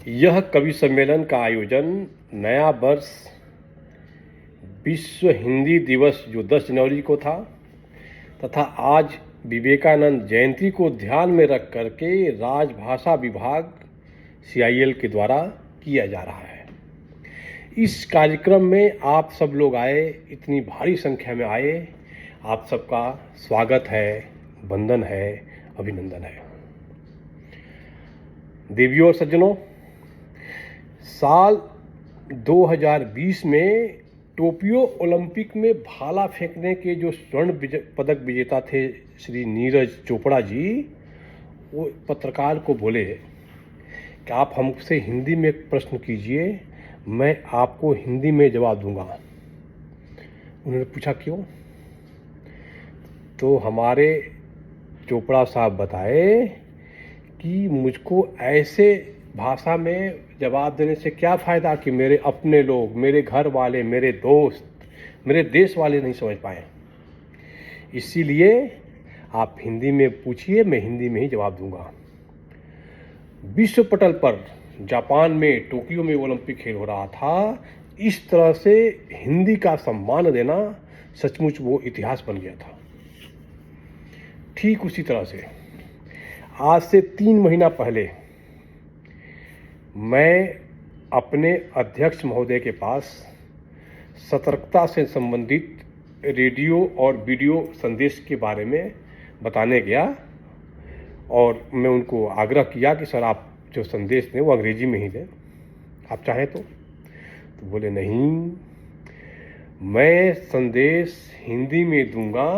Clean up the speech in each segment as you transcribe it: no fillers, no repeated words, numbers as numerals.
यह कवि सम्मेलन का आयोजन नया वर्ष विश्व हिंदी दिवस जो 10 जनवरी को था तथा आज विवेकानंद जयंती को ध्यान में रख करके राजभाषा विभाग CIL के द्वारा किया जा रहा है। इस कार्यक्रम में आप सब लोग आए, इतनी भारी संख्या में आए, आप सबका स्वागत है, वंदन है, अभिनंदन है। देवियों और सज्जनों, साल 2020 में टोक्यो ओलंपिक में भाला फेंकने के जो स्वर्ण पदक विजेता थे श्री नीरज चोपड़ा जी, वो पत्रकार को बोले कि आप हमसे हिंदी में एक प्रश्न कीजिए, मैं आपको हिंदी में जवाब दूंगा। उन्होंने पूछा क्यों? तो हमारे चोपड़ा साहब बताए कि मुझको ऐसे भाषा में जवाब देने से क्या फ़ायदा कि मेरे अपने लोग, मेरे घर वाले, मेरे दोस्त, मेरे देश वाले नहीं समझ पाए। इसीलिए आप हिंदी में पूछिए, मैं हिंदी में ही जवाब दूंगा। विश्व पटल पर जापान में टोक्यो में ओलंपिक खेल हो रहा था, इस तरह से हिंदी का सम्मान देना सचमुच वो इतिहास बन गया था। ठीक उसी तरह से आज से 3 महीना पहले मैं अपने अध्यक्ष महोदय के पास सतर्कता से संबंधित रेडियो और वीडियो संदेश के बारे में बताने गया और मैं उनको आग्रह किया कि सर आप जो संदेश दें वो अंग्रेजी में ही दें, आप चाहें तो बोले नहीं, मैं संदेश हिंदी में दूंगा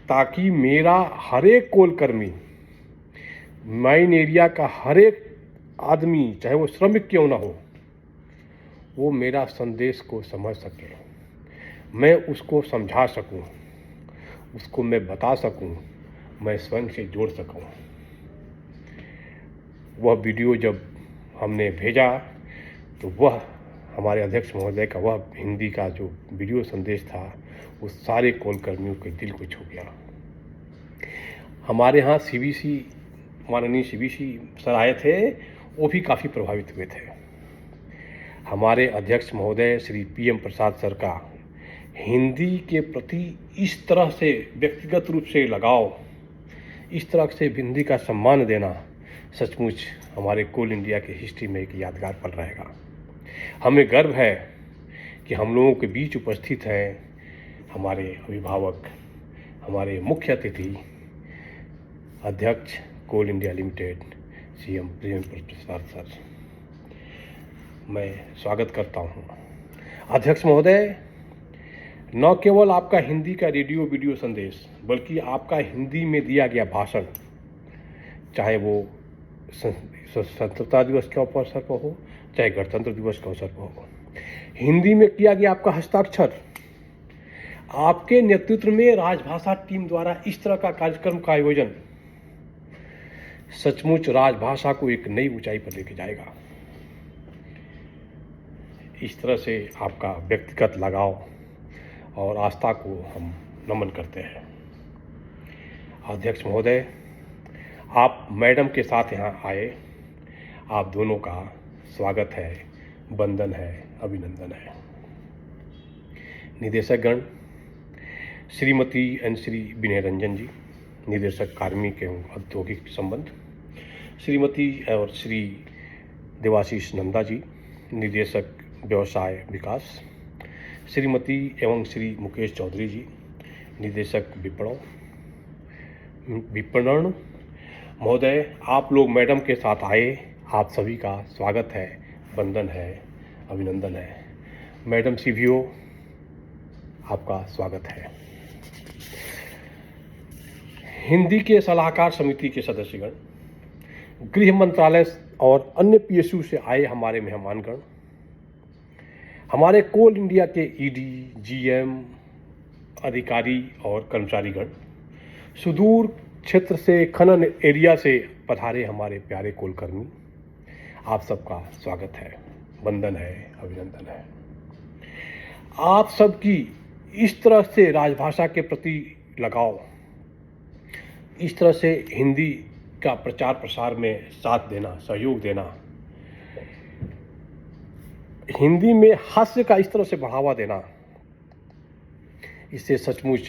ताकि मेरा हर एक कोलकर्मी, माइन एरिया का हर एक आदमी, चाहे वो श्रमिक क्यों ना हो, वो मेरा संदेश को समझ सके, मैं उसको समझा सकूं, उसको मैं बता सकूं, मैं स्वयं से जोड़ सकूं। वह वीडियो जब हमने भेजा तो वह हमारे अध्यक्ष महोदय का वह हिंदी का जो वीडियो संदेश था वो सारे कोलकर्मियों के दिल को छू गया। हमारे यहाँ CBC माननीय CBC सर आए थे, वो भी काफ़ी प्रभावित हुए थे। हमारे अध्यक्ष महोदय श्री PM प्रसाद सर का हिंदी के प्रति इस तरह से व्यक्तिगत रूप से लगाव, इस तरह से हिंदी का सम्मान देना सचमुच हमारे कोल इंडिया के हिस्ट्री में एक यादगार पल रहेगा। हमें गर्व है कि हम लोगों के बीच उपस्थित हैं हमारे अभिभावक, हमारे मुख्य अतिथि, अध्यक्ष कोल इंडिया लिमिटेड CM प्रसाद सर। मैं स्वागत करता हूं। अध्यक्ष महोदय, न केवल आपका हिंदी का रेडियो वीडियो संदेश बल्कि आपका हिंदी में दिया गया भाषण, चाहे वो स्वतंत्रता दिवस के अवसर पर हो, चाहे गणतंत्र दिवस के अवसर पर हो, हिंदी में किया गया आपका हस्ताक्षर, आपके नेतृत्व में राजभाषा टीम द्वारा इस तरह का कार्यक्रम का आयोजन सचमुच राजभाषा को एक नई ऊंचाई पर लेके जाएगा। इस तरह से आपका व्यक्तिगत लगाव और आस्था को हम नमन करते हैं। अध्यक्ष महोदय, आप मैडम के साथ यहाँ आए, आप दोनों का स्वागत है, वंदन है, अभिनंदन है। निदेशकगण श्रीमती एन श्री विनय रंजन जी, निदेशक कार्मिक एवं औद्योगिक संबंध, श्रीमती और श्री देवाशीष नंदा जी, निदेशक व्यवसाय विकास, श्रीमती एवं श्री मुकेश चौधरी जी, निदेशक विपणन महोदय, आप लोग मैडम के साथ आए, आप सभी का स्वागत है, वंदन है, अभिनंदन है। मैडम CBO, आपका स्वागत है। हिंदी के सलाहकार समिति के सदस्यगण, गृह मंत्रालय और अन्य PSU से आए हमारे मेहमानगण, हमारे कोल इंडिया के ED, GM, अधिकारी और कर्मचारीगण, सुदूर क्षेत्र से, खनन एरिया से पधारे हमारे प्यारे कोलकर्मी, आप सबका स्वागत है, वंदन है, अभिनंदन है। आप सबकी इस तरह से राजभाषा के प्रति लगाव, इस तरह से हिंदी का प्रचार प्रसार में साथ देना, सहयोग देना हिंदी में हास्य का इस तरह से बढ़ावा देना, इससे सचमुच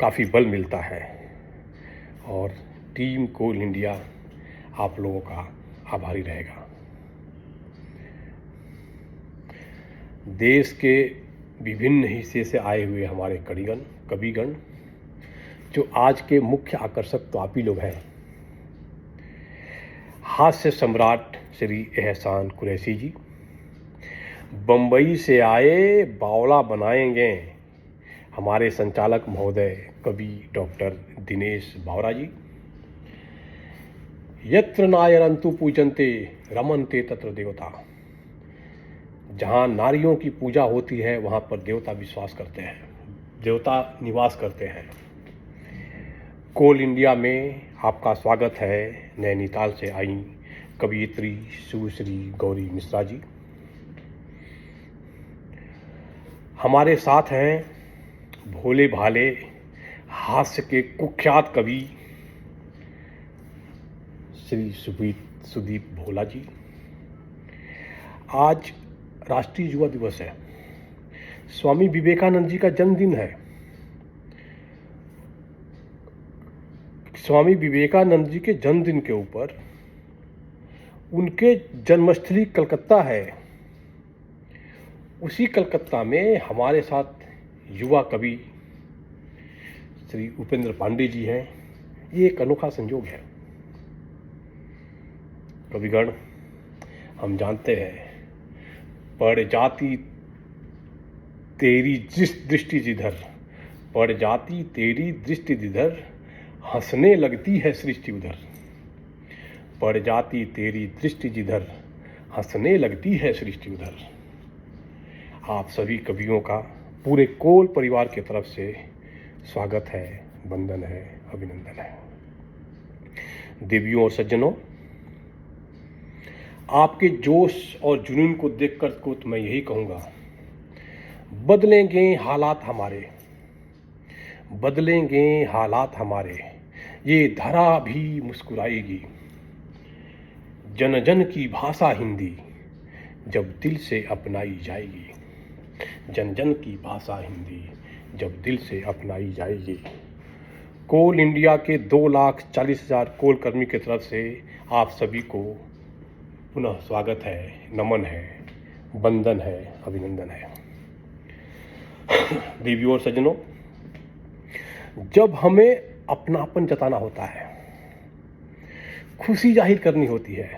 काफ़ी बल मिलता है और टीम कोल इंडिया आप लोगों का आभारी रहेगा। देश के विभिन्न हिस्से से आए हुए हमारे कविगण जो आज के मुख्य आकर्षक तो आप ही लोग हैं। हास्य सम्राट श्री एहसान कुरैशी जी, बम्बई से आए बावला बनाएंगे हमारे संचालक महोदय कवि डॉक्टर दिनेश बावरा जी, यत्र नायरंतु पूजन्ते रमन्ते तत्र देवता, जहाँ नारियों की पूजा होती है वहाँ पर देवता विश्वास करते हैं, देवता निवास करते हैं। कोल इंडिया में आपका स्वागत है नैनीताल से आई कवयित्री सुश्री गौरी मिश्रा जी। हमारे साथ हैं भोले भाले हास्य के कुख्यात कवि श्री सुदीप भोला जी। आज राष्ट्रीय युवा दिवस है, स्वामी विवेकानंद जी का जन्मदिन है। स्वामी विवेकानंद जी के जन्मदिन के ऊपर उनके जन्मस्थली कलकत्ता है, उसी कलकत्ता में हमारे साथ युवा कवि श्री उपेंद्र पांडे जी हैं। ये एक अनोखा संयोग है। कविगण, हम जानते हैं पड़ जाती तेरी दृष्टि जिधर, पड़ जाती तेरी दृष्टि जिधर, हंसने लगती है सृष्टि उधर, पड़ जाती तेरी दृष्टि जिधर, हंसने लगती है सृष्टि उधर। आप सभी कवियों का पूरे कोल परिवार की तरफ से स्वागत है, वंदन है, अभिनंदन है। देवियों और सज्जनों, आपके जोश और जुनून को देखकर को तो मैं यही कहूँगा, बदलेंगे हालात हमारे, बदलेंगे हालात हमारे, ये धरा भी मुस्कुराएगी। जन जन की भाषा हिंदी जब दिल से अपनाई जाएगी, जन जन की भाषा हिंदी जब दिल से अपनाई जाएगी। कोल इंडिया के 2,40,000 कोल कर्मी की तरफ से आप सभी को पुनः स्वागत है, नमन है, वंदन है, अभिनंदन है। देवियों और सज्जनों, जब हमें अपनापन जताना होता है, खुशी जाहिर करनी होती है,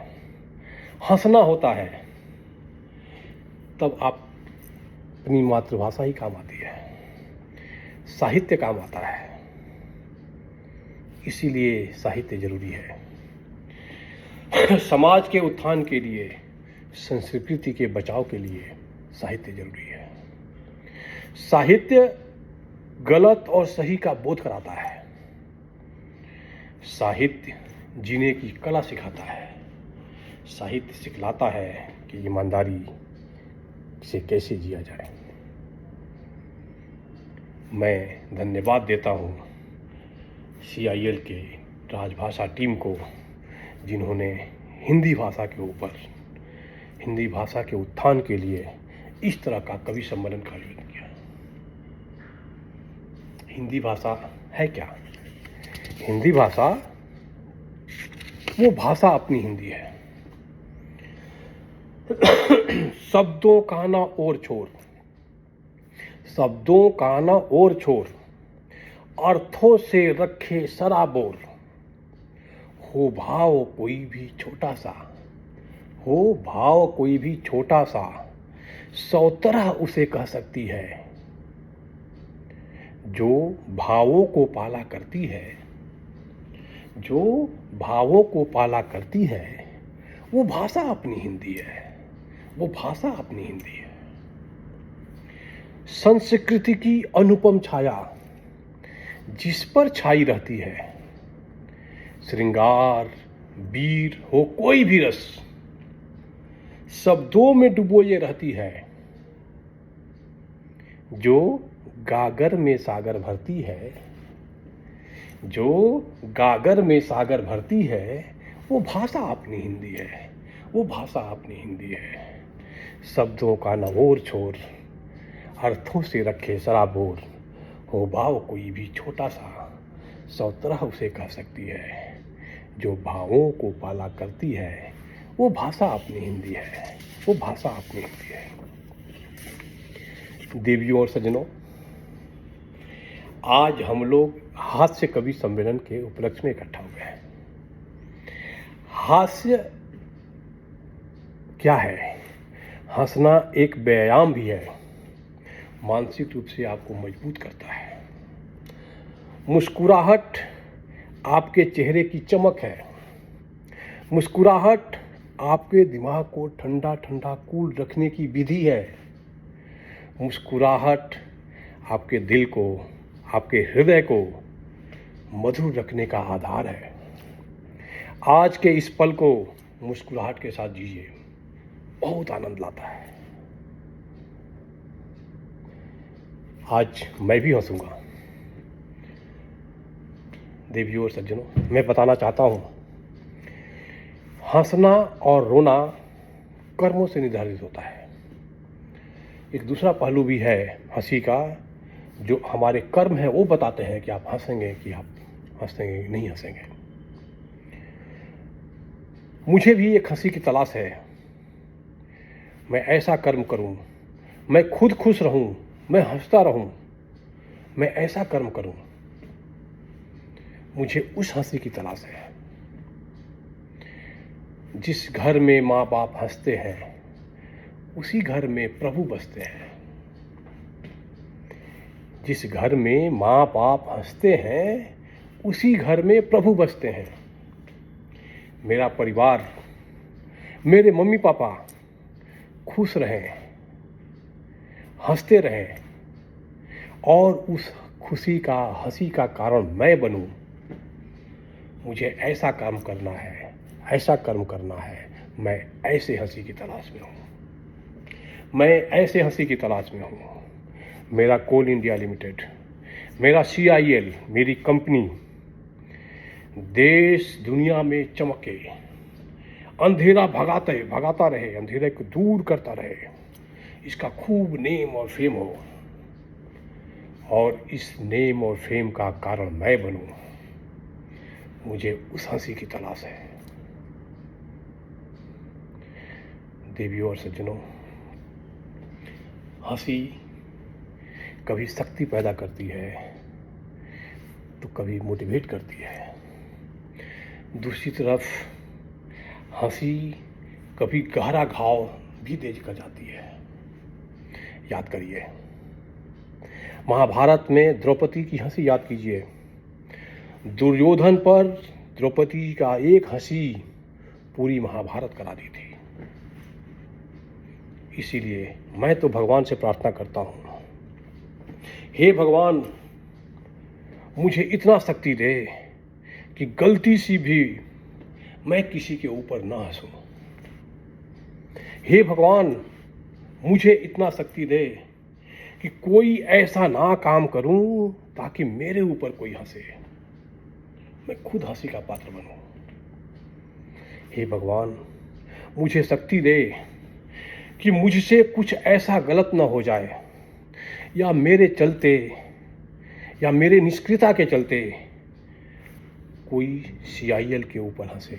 हंसना होता है, तब आप अपनी मातृभाषा ही काम आती है, साहित्य काम आता है। इसीलिए साहित्य जरूरी है। समाज के उत्थान के लिए, संस्कृति के बचाव के लिए साहित्य जरूरी है। साहित्य गलत और सही का बोध कराता है। साहित्य जीने की कला सिखाता है। साहित्य सिखलाता है कि ईमानदारी से कैसे जिया जाए। मैं धन्यवाद देता हूँ CIL के राजभाषा टीम को, जिन्होंने हिंदी भाषा के ऊपर, हिंदी भाषा के उत्थान के लिए इस तरह का कवि सम्मेलन का आयोजन किया। हिंदी भाषा है क्या? हिंदी भाषा वो भाषा अपनी हिंदी है। शब्दों का ना और छोर, शब्दों का ना और छोर, अर्थों से रखे सराबोर, हो भाव कोई भी छोटा सा, हो भाव कोई भी छोटा सा, 100 तरह उसे कह सकती है। जो भावों को पाला करती है, जो भावों को पाला करती है, वो भाषा अपनी हिंदी है, वो भाषा अपनी हिंदी है। संस्कृति की अनुपम छाया जिस पर छाई रहती है, श्रृंगार वीर हो कोई भी रस, शब्दों में डुबोए रहती है। जो गागर में सागर भरती है, जो गागर में सागर भरती है, वो भाषा अपनी हिंदी है, वो भाषा अपनी हिंदी है। शब्दों का न ओर छोर, अर्थों से रखे सराबोर, हो भाव कोई भी छोटा सा, सौ तरह उसे कह सकती है। जो भावों को पाला करती है, वो भाषा अपनी हिंदी है, वो भाषा अपनी हिंदी है। देवियों और सज्जनों, आज हम लोग हास्य कवि सम्मेलन के उपलक्ष्य में इकट्ठा हुए हैं। हास्य क्या है? हंसना एक व्यायाम भी है, मानसिक रूप से आपको मजबूत करता है। मुस्कुराहट आपके चेहरे की चमक है। मुस्कुराहट आपके दिमाग को ठंडा ठंडा कूल रखने की विधि है। मुस्कुराहट आपके दिल को, आपके हृदय को मधुर रखने का आधार है। आज के इस पल को मुस्कुराहट के साथ जीजिए, बहुत आनंद लाता है। आज मैं भी हंसूंगा। देवियों और सज्जनों, मैं बताना चाहता हूं, हंसना और रोना कर्मों से निर्धारित होता है। एक दूसरा पहलू भी है हंसी का, जो हमारे कर्म है वो बताते हैं कि आप हंसेंगे कि आप हंसेंगे नहीं हंसेंगे। मुझे भी एक हंसी की तलाश है। मैं ऐसा कर्म करूं, मैं खुद खुश रहूं, मैं हंसता रहूं, मैं ऐसा कर्म करूं। मुझे उस हंसी की तलाश है। जिस घर में माँ बाप हंसते हैं, उसी घर में प्रभु बसते हैं। जिस घर में माँ बाप हंसते हैं, उसी घर में प्रभु बसते हैं। मेरा परिवार, मेरे मम्मी पापा खुश रहें, हंसते रहें और उस खुशी का, हंसी का कारण मैं बनूं। मुझे ऐसा काम करना है, ऐसा कर्म करना है। मैं ऐसे हंसी की तलाश में हूँ, मैं ऐसे हंसी की तलाश में हूँ। मेरा कोल इंडिया लिमिटेड, मेरा CIL, मेरी कंपनी देश दुनिया में चमके, अंधेरा भगाता रहे, अंधेरे को दूर करता रहे, इसका खूब नेम और फेम हो, और इस नेम और फेम का कारण मैं बनूं। मुझे उस हंसी की तलाश है। देवियों और सज्जनों, हंसी कभी शक्ति पैदा करती है तो कभी मोटिवेट करती है। दूसरी तरफ हंसी कभी गहरा घाव भी दे कर जाती है। याद करिए, महाभारत में द्रौपदी की हंसी याद कीजिए। दुर्योधन पर द्रौपदी का एक हंसी पूरी महाभारत करा दी थी। इसीलिए मैं तो भगवान से प्रार्थना करता हूँ, हे भगवान, मुझे इतना शक्ति दे कि गलती सी भी मैं किसी के ऊपर ना हंसूं। हे भगवान, मुझे इतना शक्ति दे कि कोई ऐसा ना काम करूं ताकि मेरे ऊपर कोई हंसे, मैं खुद हंसी का पात्र बनूं। हे भगवान, मुझे शक्ति दे कि मुझसे कुछ ऐसा गलत ना हो जाए, या मेरे चलते या मेरे निष्क्रियता के चलते कोई CIL के ऊपर हंसे,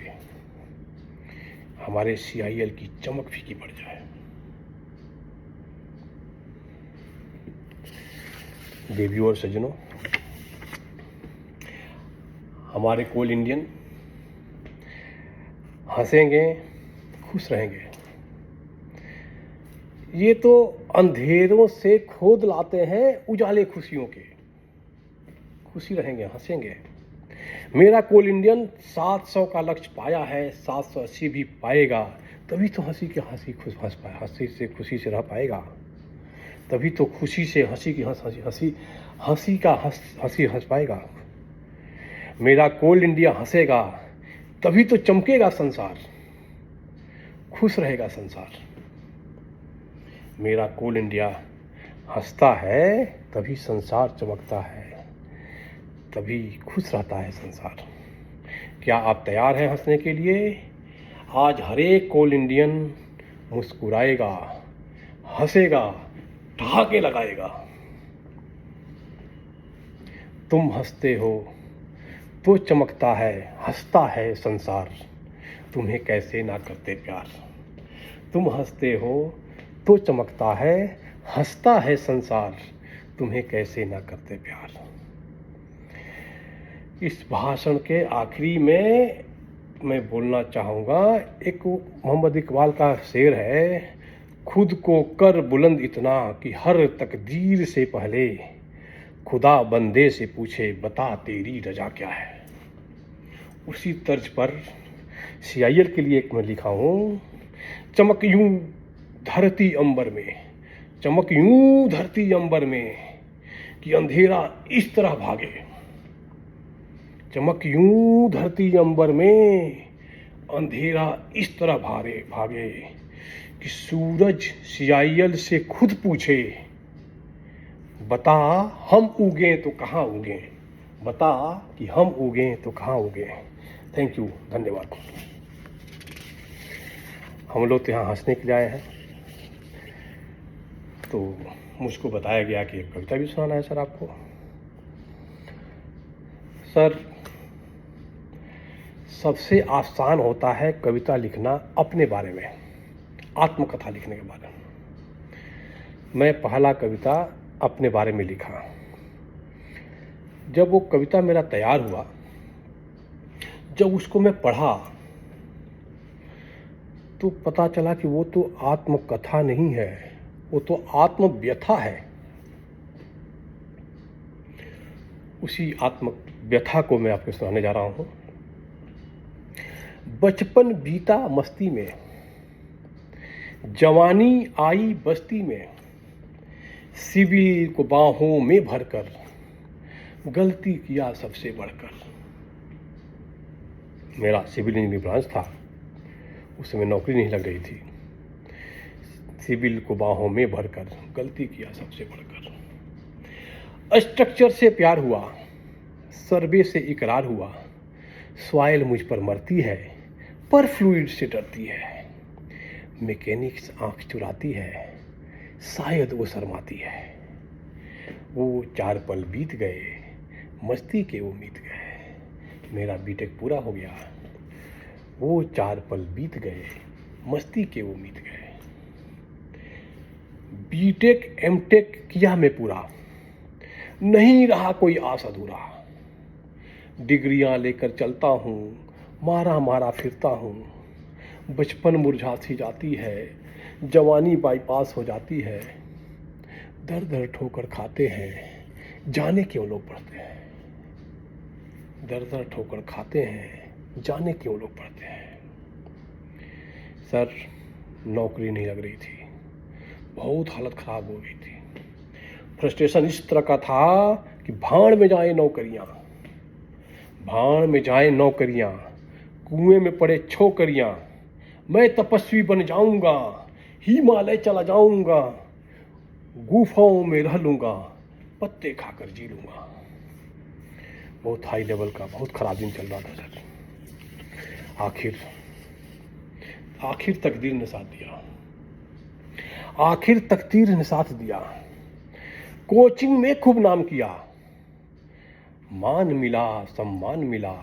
हमारे CIL की चमक फीकी पड़ जाए। देवियों और सज्जनों, हमारे कोल इंडियन हंसेंगे, खुश रहेंगे। ये तो अंधेरों से खोद लाते हैं उजाले खुशियों के। खुशी रहेंगे, हंसेंगे। मेरा कोल इंडियन 700 का लक्ष्य पाया है, 780 भी पाएगा, तभी तो हंसी से खुशी से रह पाएगा। तभी तो खुशी से हंसी हंस पाएगा। मेरा कोल इंडिया हंसेगा, तभी तो चमकेगा संसार, खुश रहेगा संसार। मेरा कोल इंडिया हंसता है, तभी संसार चमकता है, तभी खुश रहता है संसार। क्या आप तैयार हैं हंसने के लिए? आज हर एक कोल इंडियन मुस्कुराएगा, हंसेगा, ठहाके लगाएगा। तुम हंसते हो तो चमकता है, हंसता है संसार, तुम्हें कैसे ना करते प्यार। तुम हंसते हो तो चमकता है, हंसता है संसार, तुम्हें कैसे ना करते प्यार। इस भाषण के आखिरी में मैं बोलना चाहूँगा, एक मोहम्मद इकबाल का शेर है, खुद को कर बुलंद इतना कि हर तकदीर से पहले खुदा बंदे से पूछे बता तेरी रजा क्या है। उसी तर्ज पर CIL के लिए एक मैं लिखा हूँ, चमक यूं धरती अंबर में, चमक यूं धरती अंबर में कि अंधेरा इस तरह भागे। चमक यूं धरती अंबर में, अंधेरा इस तरह भागे कि सूरज CIL से खुद पूछे बता हम उगे तो कहाँ उगे, बता कि हम उगे तो कहाँ उगे। थैंक यू, धन्यवाद। हम लोग तो यहाँ हंसने के लिए आए हैं, तो मुझको बताया गया कि एक कविता भी सुनाना है सर आपको। सर, सबसे आसान होता है कविता लिखना अपने बारे में, आत्मकथा लिखने के बारे में। मैं पहला कविता अपने बारे में लिखा। जब वो कविता मेरा तैयार हुआ, जब उसको मैं पढ़ा तो पता चला कि वो तो आत्मकथा नहीं है, वो तो आत्मव्यथा है। उसी आत्मव्यथा को मैं आपको सुनाने जा रहा हूँ। बचपन बीता मस्ती में, जवानी आई बस्ती में, सिविल को बाहों में भरकर गलती किया सबसे बढ़कर। मेरा सिविल इंजीनियरिंग ब्रांच था, उस समय नौकरी नहीं लग रही थी। सिविल को बाहों में भरकर गलती किया सबसे बढ़कर। स्ट्रक्चर से प्यार हुआ, सर्वे से इकरार हुआ, सॉइल मुझ पर मरती है पर फ्लूइड से डरती है। मैकेनिक्स आंख चुराती है, शायद वो शर्माती है। वो 4 पल बीत गए, मस्ती के वो मीत गए। मेरा बीटेक पूरा हो गया, वो 4 पल बीत गए, मस्ती के वो मीत गए। बीटेक एमटेक किया मैं पूरा, नहीं रहा कोई आस अधूरा। डिग्रियां लेकर चलता हूँ, मारा मारा फिरता हूँ। बचपन मुरझा सी जाती है, जवानी बाईपास हो जाती है। दर दर ठोकर खाते हैं, जाने क्यों लोग पढ़ते हैं। दर दर ठोकर खाते हैं, जाने क्यों लोग पढ़ते हैं। सर, नौकरी नहीं लग रही थी, बहुत हालत खराब हो गई थी। फ्रस्ट्रेशन इस तरह का था कि भाड़ में जाए नौकरियां, भाड़ में जाए नौकरियां, कुएं में पड़े छोकरियां। मैं तपस्वी बन जाऊंगा, हिमालय चला जाऊंगा, गुफाओं में रह लूंगा, पत्ते खाकर जी लूंगा। बहुत हाई लेवल का बहुत खराब दिन चल रहा था सर। आखिर तकदीर ने साथ दिया, आखिर तकदीर ने साथ दिया। कोचिंग में खूब नाम किया, मान मिला, सम्मान मिला,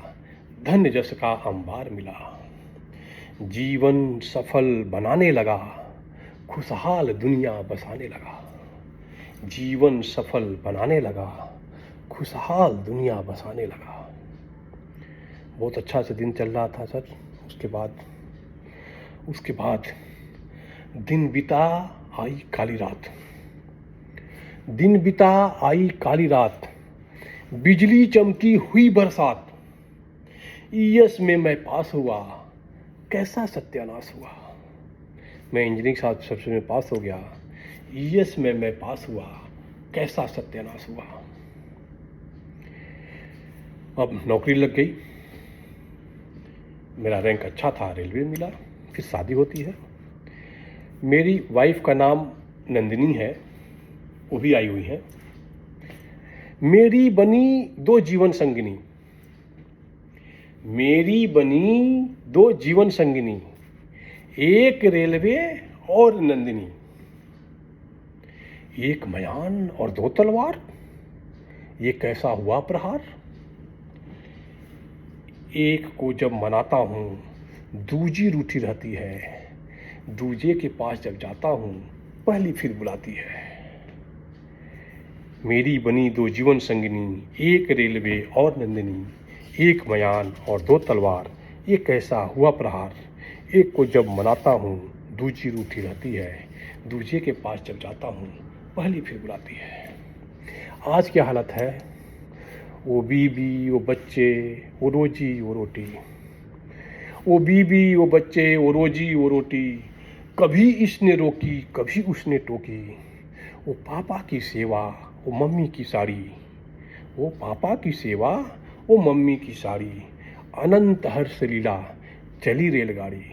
धन जस का अंबार मिला। जीवन सफल बनाने लगा, खुशहाल दुनिया बसाने लगा। जीवन सफल बनाने लगा, खुशहाल दुनिया बसाने लगा। बहुत अच्छा से दिन चल रहा था सर। उसके बाद दिन बिता आई काली रात, दिन बिता आई काली रात। बिजली चमकी हुई बरसात। ईएस में मैं पास हुआ, कैसा सत्यानाश हुआ। मैं इंजीनियरिंग सबसे में पास हो गया, ईएस में मैं पास हुआ, कैसा सत्यानाश हुआ। अब नौकरी लग गई, मेरा रैंक अच्छा था, रेलवे मिला। फिर शादी होती है। मेरी वाइफ का नाम नंदिनी है, वो भी आई हुई है। मेरी बनी 2 जीवन संगिनी, मेरी बनी 2 जीवन संगिनी, एक रेलवे और नंदिनी। एक मयान और दो तलवार, ये कैसा हुआ प्रहार। एक को जब मनाता हूँ दूजी रूठी रहती है, दूजे के पास जब जाता हूँ पहली फिर बुलाती है। मेरी बनी दो जीवन संगिनी, एक रेलवे और नंदिनी, एक मयान और दो तलवार, ये कैसा हुआ प्रहार। एक को जब मनाता हूँ दूजी रूठी रहती है, दूजे के पास जब जाता हूँ पहली फिर बुलाती है। आज क्या हालत है, वो बीबी वो बच्चे वो रोजी वो रोटी, वो बीबी वो बच्चे वो रोजी वो रोटी, कभी इसने रोकी कभी उसने टोकी। वो पापा की सेवा वो मम्मी की साड़ी, वो पापा की सेवा वो मम्मी की साड़ी, अनंत हर्ष लीला चली रेलगाड़ी,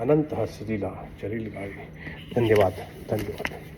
अनंत हर्ष लीला चली रेलगाड़ी। धन्यवाद धन्यवाद।